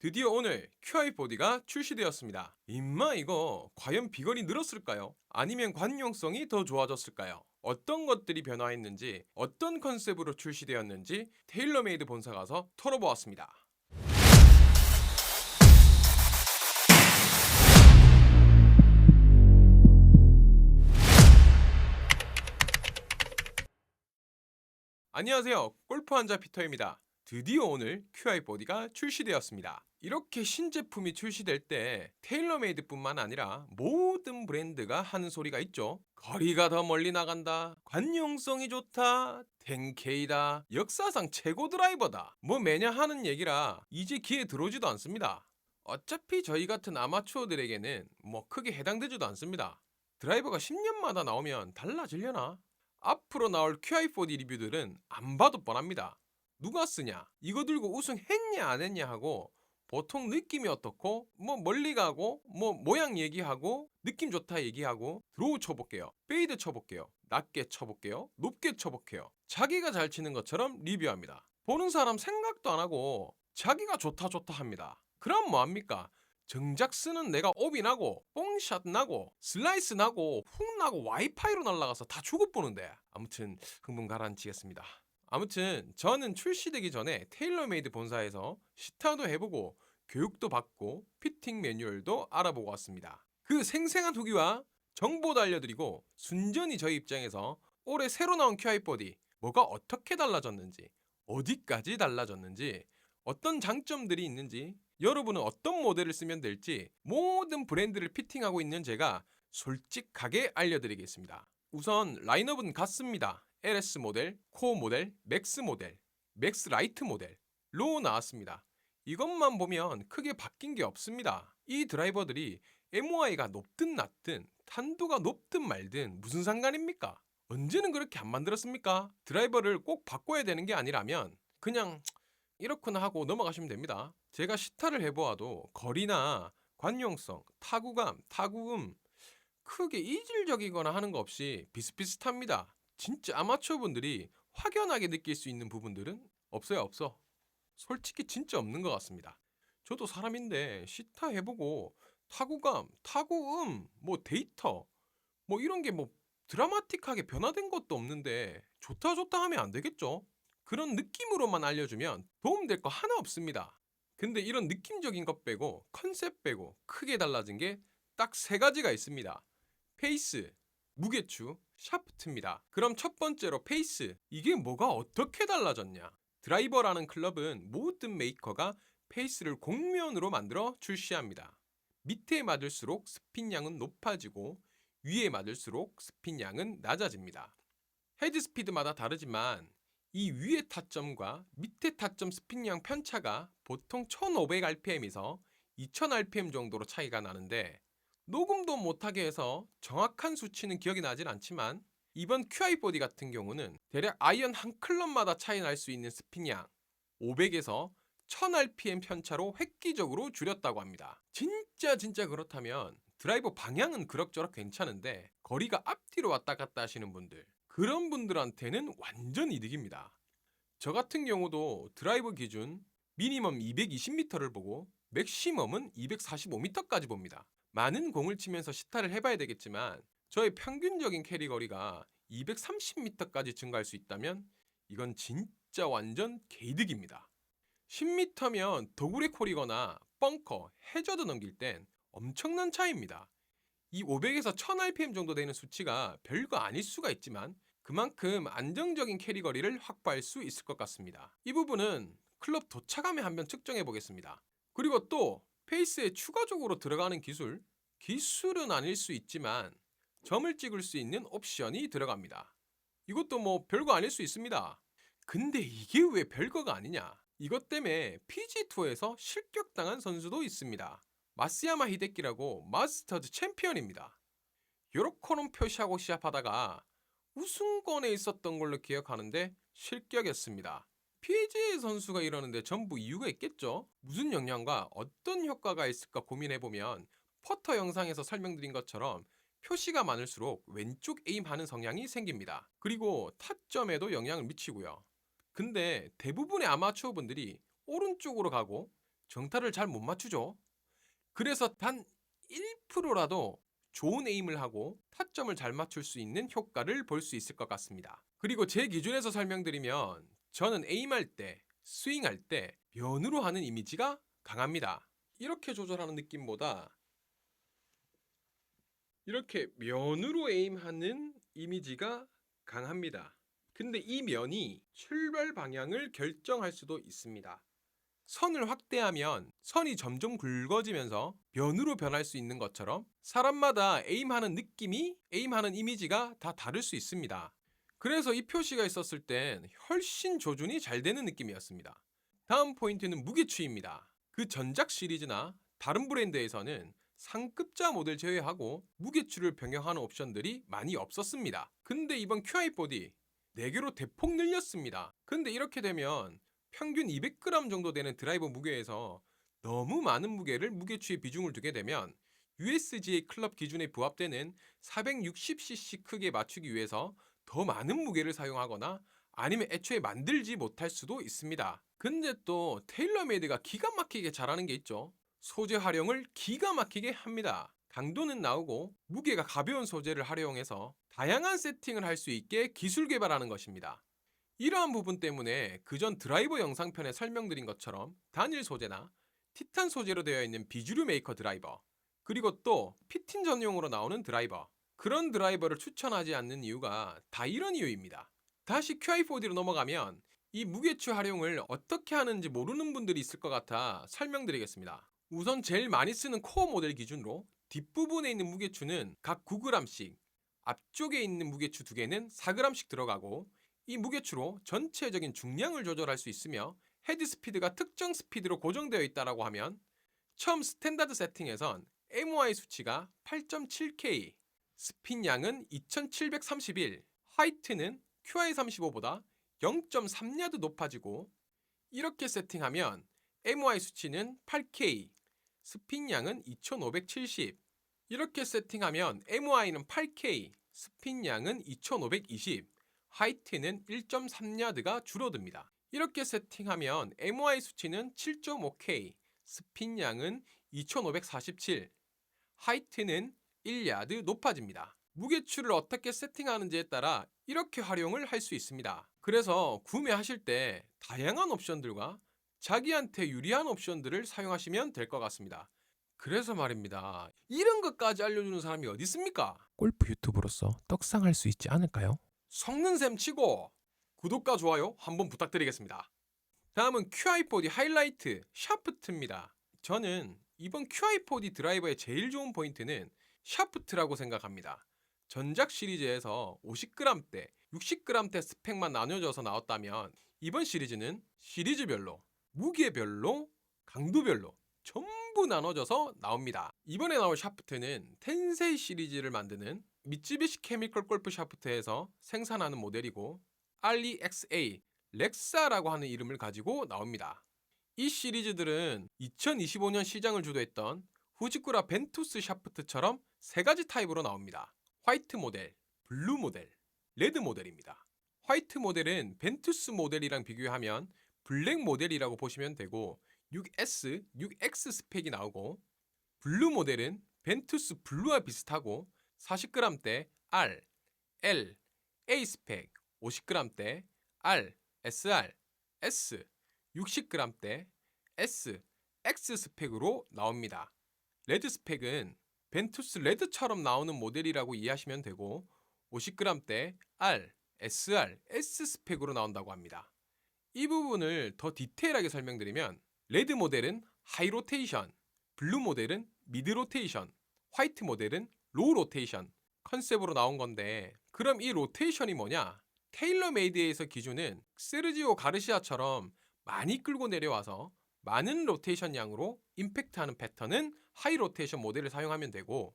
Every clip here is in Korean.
드디어 오늘 QI4D가 출시되었습니다. 임마 이거 과연 비거리 늘었을까요? 아니면 관용성이 더 좋아졌을까요? 어떤 것들이 변화했는지, 어떤 컨셉으로 출시되었는지 테일러메이드 본사 가서 털어보았습니다. 안녕하세요. 골프 환자 피터입니다. 드디어 오늘 QI4D가 출시되었습니다. 이렇게 신제품이 출시될 때 테일러메이드뿐만 아니라 모든 브랜드가 하는 소리가 있죠. 거리가 더 멀리 나간다, 관용성이 좋다, 10K다, 역사상 최고 드라이버다, 뭐 매년 하는 얘기라 이제 귀에 들어오지도 않습니다. 어차피 저희 같은 아마추어들에게는 뭐 크게 해당되지도 않습니다. 드라이버가 10년마다 나오면 달라지려나? 앞으로 나올 QI4D 리뷰들은 안 봐도 뻔합니다. 누가 쓰냐, 이거 들고 우승했냐 안 했냐 하고 보통 느낌이 어떻고 뭐 멀리 가고 뭐 모양 얘기하고 느낌 좋다 얘기하고 드로우 쳐볼게요, 페이드 쳐볼게요, 낮게 쳐볼게요, 높게 쳐볼게요, 자기가 잘 치는 것처럼 리뷰합니다. 보는 사람 생각도 안 하고 자기가 좋다 좋다 합니다. 그럼 뭐합니까? 정작 쓰는 내가 오비 나고 뽕샷 나고 슬라이스 나고 훅 나고 와이파이로 날아가서 다 죽어 보는데, 아무튼 흥분 가라앉히겠습니다. 아무튼 저는 출시되기 전에 테일러메이드 본사에서 시타도 해보고 교육도 받고 피팅 매뉴얼도 알아보고 왔습니다. 그 생생한 후기와 정보도 알려드리고 순전히 저희 입장에서 올해 새로 나온 QI4D 뭐가 어떻게 달라졌는지, 어디까지 달라졌는지, 어떤 장점들이 있는지, 여러분은 어떤 모델을 쓰면 될지 모든 브랜드를 피팅하고 있는 제가 솔직하게 알려드리겠습니다. 우선 라인업은 같습니다. LS 모델, 코어 모델, 맥스 모델, 맥스 라이트 모델, 로우 나왔습니다. 이것만 보면 크게 바뀐 게 없습니다. 이 드라이버들이 MOI가 높든 낮든 탄도가 높든 말든 무슨 상관입니까? 언제는 그렇게 안 만들었습니까? 드라이버를 꼭 바꿔야 되는 게 아니라면 그냥 이렇구나 하고 넘어가시면 됩니다. 제가 시타를 해보아도 거리나 관용성, 타구감, 타구음 크게 이질적이거나 하는 거 없이 비슷비슷합니다. 진짜 아마추어 분들이 확연하게 느낄 수 있는 부분들은 없어. 솔직히 진짜 없는 것 같습니다. 저도 사람인데 시타 해보고 타구감, 타구음, 뭐 데이터 뭐 이런 게 뭐 드라마틱하게 변화된 것도 없는데 좋다 좋다 하면 안 되겠죠? 그런 느낌으로만 알려주면 도움될 거 하나 없습니다. 근데 이런 느낌적인 것 빼고 컨셉 빼고 크게 달라진 게 딱 세 가지가 있습니다. 페이스, 무게추, 샤프트입니다. 그럼 첫 번째로 페이스. 이게 뭐가 어떻게 달라졌냐? 드라이버라는 클럽은 모든 메이커가 페이스를 곡면으로 만들어 출시합니다. 밑에 맞을수록 스핀 양은 높아지고 위에 맞을수록 스핀 양은 낮아집니다. 헤드 스피드마다 다르지만 이 위의 타점과 밑에 타점 스핀 양 편차가 보통 1500rpm에서 2000rpm 정도로 차이가 나는데, 녹음도 못하게 해서 정확한 수치는 기억이 나진 않지만 이번 QI4D 같은 경우는 대략 아이언 한 클럽마다 차이 날 수 있는 스핀 양 500에서 1000rpm 편차로 획기적으로 줄였다고 합니다. 진짜 그렇다면 드라이버 방향은 그럭저럭 괜찮은데 거리가 앞뒤로 왔다 갔다 하시는 분들, 그런 분들한테는 완전 이득입니다. 저 같은 경우도 드라이버 기준 미니멈 220m를 보고 맥시멈은 245m까지 봅니다. 많은 공을 치면서 시타를 해봐야 되겠지만 저의 평균적인 캐리 거리가 230m까지 증가할 수 있다면 이건 진짜 완전 개이득입니다. 10m면 도구리 콜이거나 벙커, 해저드 넘길 땐 엄청난 차이입니다. 이 500에서 1000rpm 정도 되는 수치가 별거 아닐 수가 있지만 그만큼 안정적인 캐리 거리를 확보할 수 있을 것 같습니다. 이 부분은 클럽 도착함에 한번 측정해 보겠습니다. 그리고 또 페이스에 추가적으로 들어가는 기술은 아닐 수 있지만 점을 찍을 수 있는 옵션이 들어갑니다. 이것도 뭐 별거 아닐 수 있습니다. 근데 이게 왜 별거가 아니냐? 이것 때문에 PG2에서 실격당한 선수도 있습니다. 마스야마 히데키라고 마스터즈 챔피언입니다. 요렇게는 표시하고 시합하다가 우승권에 있었던 걸로 기억하는데 실격했습니다. PGA 선수가 이러는데 전부 이유가 있겠죠? 무슨 영향과 어떤 효과가 있을까 고민해보면 퍼터 영상에서 설명드린 것처럼 표시가 많을수록 왼쪽 에임하는 성향이 생깁니다. 그리고 타점에도 영향을 미치고요. 근데 대부분의 아마추어 분들이 오른쪽으로 가고 정타를 잘 못 맞추죠. 그래서 단 1%라도 좋은 에임을 하고 타점을 잘 맞출 수 있는 효과를 볼 수 있을 것 같습니다. 그리고 제 기준에서 설명드리면 저는 에임할 때, 스윙할 때 면으로 하는 이미지가 강합니다. 이렇게 조절하는 느낌보다 이렇게 면으로 에임하는 이미지가 강합니다. 근데 이 면이 출발 방향을 결정할 수도 있습니다. 선을 확대하면 선이 점점 굵어지면서 면으로 변할 수 있는 것처럼 사람마다 에임하는 느낌이, 에임하는 이미지가 다 다를 수 있습니다. 그래서 이 표시가 있었을 땐 훨씬 조준이 잘 되는 느낌이었습니다. 다음 포인트는 무게추입니다. 그 전작 시리즈나 다른 브랜드에서는 상급자 모델 제외하고 무게추를 변경하는 옵션들이 많이 없었습니다. 근데 이번 QI4D 4개로 대폭 늘렸습니다. 근데 이렇게 되면 평균 200g 정도 되는 드라이버 무게에서 너무 많은 무게를 무게추에 비중을 두게 되면 USGA 클럽 기준에 부합되는 460cc 크기에 맞추기 위해서 더 많은 무게를 사용하거나 아니면 애초에 만들지 못할 수도 있습니다. 근데 또 테일러메이드가 기가 막히게 잘하는 게 있죠. 소재 활용을 기가 막히게 합니다. 강도는 나오고 무게가 가벼운 소재를 활용해서 다양한 세팅을 할 수 있게 기술 개발하는 것입니다. 이러한 부분 때문에 그전 드라이버 영상편에 설명드린 것처럼 단일 소재나 티탄 소재로 되어 있는 비주류 메이커 드라이버, 그리고 또 피팅 전용으로 나오는 드라이버, 그런 드라이버를 추천하지 않는 이유가 다 이런 이유입니다. 다시 QI4D로 넘어가면 이 무게추 활용을 어떻게 하는지 모르는 분들이 있을 것 같아 설명드리겠습니다. 우선 제일 많이 쓰는 코어 모델 기준으로 뒷부분에 있는 무게추는 각 9g씩, 앞쪽에 있는 무게추 2개는 4g씩 들어가고, 이 무게추로 전체적인 중량을 조절할 수 있으며 헤드 스피드가 특정 스피드로 고정되어 있다고 하면 처음 스탠다드 세팅에선 MOI 수치가 8.7K, 스핀 양은 2731, 하이트는 QI35보다 0.3야드 높아지고, 이렇게 세팅하면 MOI 수치는 8K, 스핀 양은 2570, 이렇게 세팅하면 MOI는 8K, 스핀 양은 2520, 하이트는 1.3야드가 줄어듭니다. 이렇게 세팅하면 MOI 수치는 7.5K, 스핀 양은 2547, 하이트는 1야드 높아집니다. 무게추를 어떻게 세팅하는지에 따라 이렇게 활용을 할 수 있습니다. 그래서 구매하실 때 다양한 옵션들과 자기한테 유리한 옵션들을 사용하시면 될 것 같습니다. 그래서 말입니다. 이런 것까지 알려주는 사람이 어디 있습니까? 골프 유튜브로서 떡상할 수 있지 않을까요? 속는 셈 치고 구독과 좋아요 한번 부탁드리겠습니다. 다음은 QI4D 하이라이트 샤프트입니다. 저는 이번 QI4D 드라이버의 제일 좋은 포인트는 샤프트라고 생각합니다. 전작 시리즈에서 50g대, 60g대 스펙만 나눠져서 나왔다면 이번 시리즈는 시리즈별로, 무게별로, 강도별로 전부 나눠져서 나옵니다. 이번에 나올 샤프트는 텐세이 시리즈를 만드는 미쯔비시 케미컬 골프 샤프트에서 생산하는 모델이고 REXA, 렉사라고 하는 이름을 가지고 나옵니다. 이 시리즈들은 2025년 시장을 주도했던 후지쿠라 벤투스 샤프트처럼 3가지 타입으로 나옵니다. 화이트 모델, 블루 모델, 레드 모델입니다. 화이트 모델은 벤투스 모델이랑 비교하면 블랙 모델이라고 보시면 되고 6S, 6X 스펙이 나오고, 블루 모델은 벤투스 블루와 비슷하고 40g대 R, L, A 스펙, 50g대 R, SR, S, 60g대 S, X 스펙으로 나옵니다. 레드 스펙은 벤투스 레드처럼 나오는 모델이라고 이해하시면 되고 50g대 R, SR, S 스펙으로 나온다고 합니다. 이 부분을 더 디테일하게 설명드리면 레드 모델은 하이 로테이션, 블루 모델은 미드 로테이션, 화이트 모델은 로우 로테이션 컨셉으로 나온 건데, 그럼 이 로테이션이 뭐냐? 테일러메이드에서 기준은 세르지오 가르시아처럼 많이 끌고 내려와서 많은 로테이션 양으로 임팩트하는 패턴은 하이 로테이션 모델을 사용하면 되고,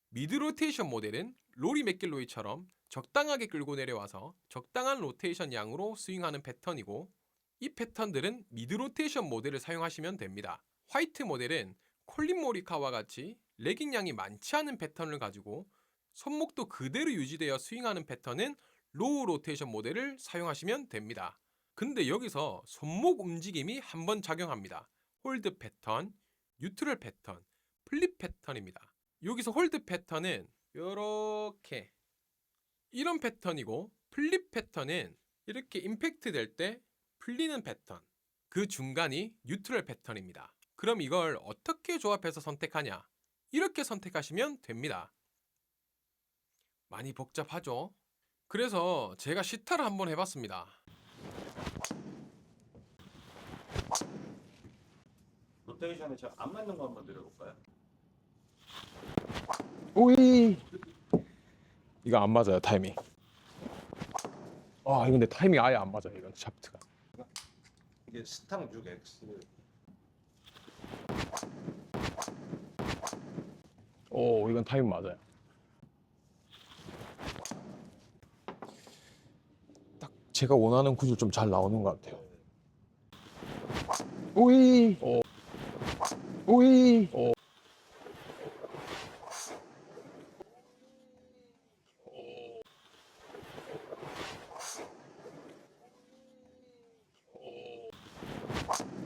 미드 로테이션 모델은 로리 맥길로이처럼 적당하게 끌고 내려와서 적당한 로테이션 양으로 스윙하는 패턴이고, 이 패턴들은 미드 로테이션 모델을 사용하시면 됩니다. 화이트 모델은 콜린 모리카와 같이 레깅 양이 많지 않은 패턴을 가지고 손목도 그대로 유지되어 스윙하는 패턴은 로우 로테이션 모델을 사용하시면 됩니다. 근데 여기서 손목 움직임이 한번 작용합니다. 홀드 패턴, 뉴트럴 패턴, 플립 패턴입니다. 여기서 홀드 패턴은 이렇게 이런 패턴이고, 플립 패턴은 이렇게 임팩트 될 때 풀리는 패턴, 그 중간이 뉴트럴 패턴입니다. 그럼 이걸 어떻게 조합해서 선택하냐? 이렇게 선택하시면 됩니다. 많이 복잡하죠? 그래서 제가 시타를 한번 해봤습니다. 로테이션에 잘 안 맞는 거 한번 드려볼까요? 오이. 이거 안 맞아요, 타이밍. 아, 이거 근데 타이밍 아예 안 맞아요, 이건 샤프트가. 이게 스탕 6X. 오, 이건 타이밍 맞아요. 딱 제가 원하는 구조 좀 잘 나오는 것 같아요. 오이. 오이.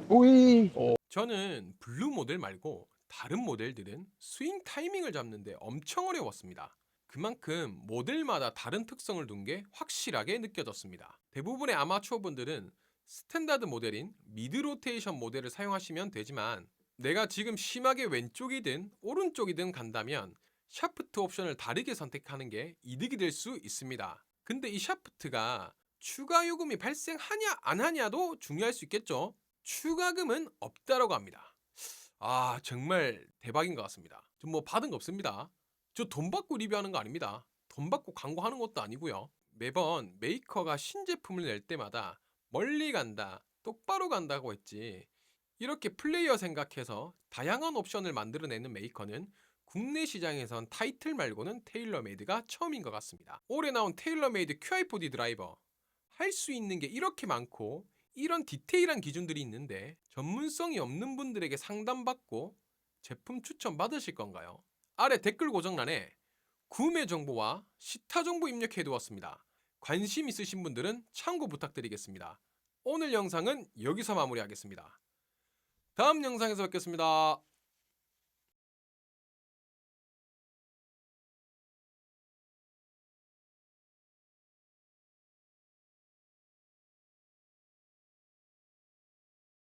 오이. 저는 블루 모델 말고 다른 모델들은 스윙 타이밍을 잡는데 엄청 어려웠습니다. 그만큼 모델마다 다른 특성을 둔 게 확실하게 느껴졌습니다. 대부분의 아마추어 분들은 스탠다드 모델인 미드 로테이션 모델을 사용하시면 되지만, 내가 지금 심하게 왼쪽이든 오른쪽이든 간다면 샤프트 옵션을 다르게 선택하는 게 이득이 될 수 있습니다. 근데 이 샤프트가 추가 요금이 발생하냐 안 하냐도 중요할 수 있겠죠. 추가금은 없다라고 합니다. 아, 정말 대박인 것 같습니다. 좀 뭐 받은 거 없습니다. 저 돈 받고 리뷰하는 거 아닙니다. 돈 받고 광고하는 것도 아니고요. 매번 메이커가 신제품을 낼 때마다 멀리 간다, 똑바로 간다고 했지, 이렇게 플레이어 생각해서 다양한 옵션을 만들어내는 메이커는 국내 시장에선 타이틀 말고는 테일러메이드가 처음인 것 같습니다. 올해 나온 테일러메이드 QI4D 드라이버, 할 수 있는 게 이렇게 많고 이런 디테일한 기준들이 있는데 전문성이 없는 분들에게 상담받고 제품 추천 받으실 건가요? 아래 댓글 고정란에 구매 정보와 시타 정보 입력해 두었습니다. 관심 있으신 분들은 참고 부탁드리겠습니다. 오늘 영상은 여기서 마무리하겠습니다. 다음 영상에서 뵙겠습니다.